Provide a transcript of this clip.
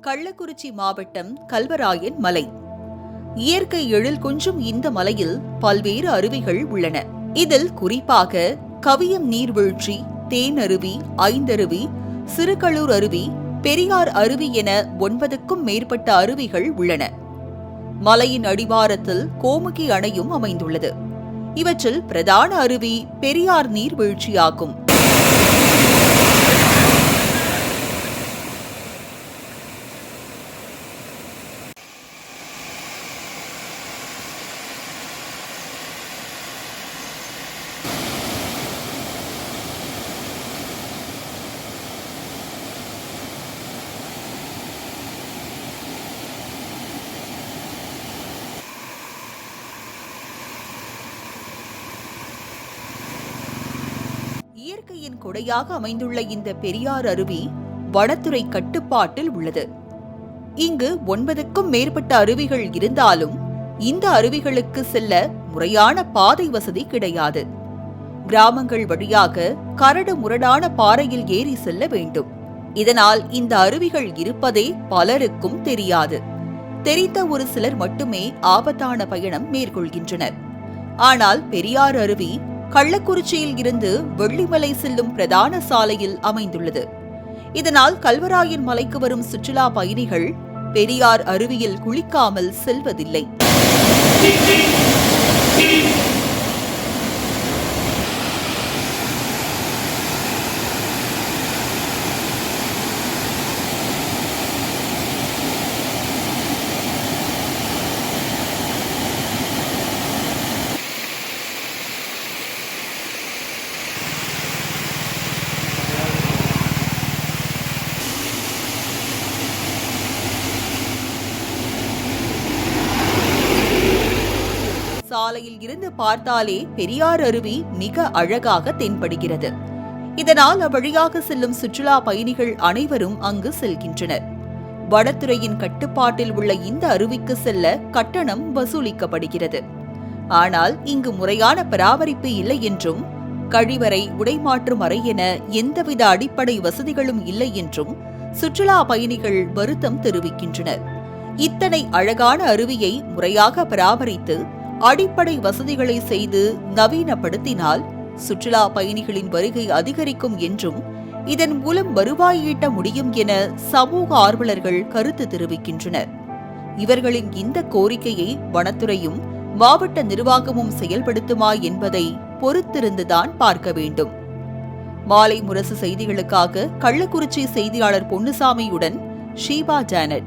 கள்ளக்குறிச்சி மாவட்டம் கல்வராயன் மலை. இயற்கை எழில் கொஞ்சும் இந்த மலையில் பல்வேறு அருவிகள் உள்ளன. இதில் குறிப்பாக கவியம் நீர்வீழ்ச்சி, தேன் அருவி, ஐந்தருவி, சிறுகளூர் அருவி, பெரியார் அருவி என 9க்கும் மேற்பட்ட அருவிகள் உள்ளன. மலையின் அடிவாரத்தில் கோமுகி அணையும் அமைந்துள்ளது. இவற்றில் பிரதான அருவி பெரியார் நீர்வீழ்ச்சியாகும். இயற்கையின் கொடையாக அமைந்துள்ள இந்த பெரியார் அருவி வனத்துறை கட்டுப்பாட்டில் உள்ளது. இங்கு 9க்கும் மேற்பட்ட அருவிகள் இருந்தாலும் இந்த அருவிகளுக்கு செல்ல முறையான பாதை வசதி கிடையாது. கிராமங்கள் வழியாக கரடு முரடான பாறையில் ஏறி செல்ல வேண்டும். இதனால் இந்த அருவிகள் இருப்பதே பலருக்கும் தெரியாது. தெரிந்த ஒரு சிலர் மட்டுமே ஆபத்தான பயணம் மேற்கொள்கின்றனர். ஆனால் பெரியார் அருவி கள்ளக்குறிச்சியில் இருந்து வெள்ளிமலை செல்லும் பிரதான சாலையில் அமைந்துள்ளது. இதனால் கல்வராயன் மலைக்கு வரும் சுற்றுலா பயணிகள் பெரியார் அருவியில் குளிக்காமல் செல்வதில்லை. சாலையில் இருந்து பார்த்தாலே பெரியார் அருவி மிக அழகாக தென்படுகிறது. இதனால் அவ்வழியாக செல்லும் சுற்றுலா பயணிகள் அனைவரும் அங்கு செல்கின்றனர். வனத்துறையின் கட்டுப்பாட்டில் உள்ள இந்த அருவிக்கு செல்ல கட்டணம் வசூலிக்கப்படுகிறது. ஆனால் இங்கு முறையான பராமரிப்பு இல்லை என்றும், கழிவறை, உடைமாற்றும் அறை என எந்தவித அடிப்படை வசதிகளும் இல்லை என்றும் சுற்றுலா பயணிகள் வருத்தம் தெரிவிக்கின்றனர். இத்தனை அழகான அருவியை முறையாக பராமரித்து அடிப்படை வசதிகளை செய்து நவீனப்படுத்தினால் சுற்றுலா பயணிகளின் வருகை அதிகரிக்கும் என்றும், இதன் மூலம் வருவாய் ஈட்ட முடியும் என சமூக ஆர்வலர்கள் கருத்து தெரிவிக்கின்றனர். இவர்களின் இந்த கோரிக்கையை வனத்துறையும் மாவட்ட நிர்வாகமும் செயல்படுத்துமா என்பதை பொறுத்திருந்துதான் பார்க்க வேண்டும். மாலை முரசு செய்திகளுக்காக கள்ளக்குறிச்சி செய்தியாளர் பொன்னுசாமியுடன் ஷீபா ஜானட்.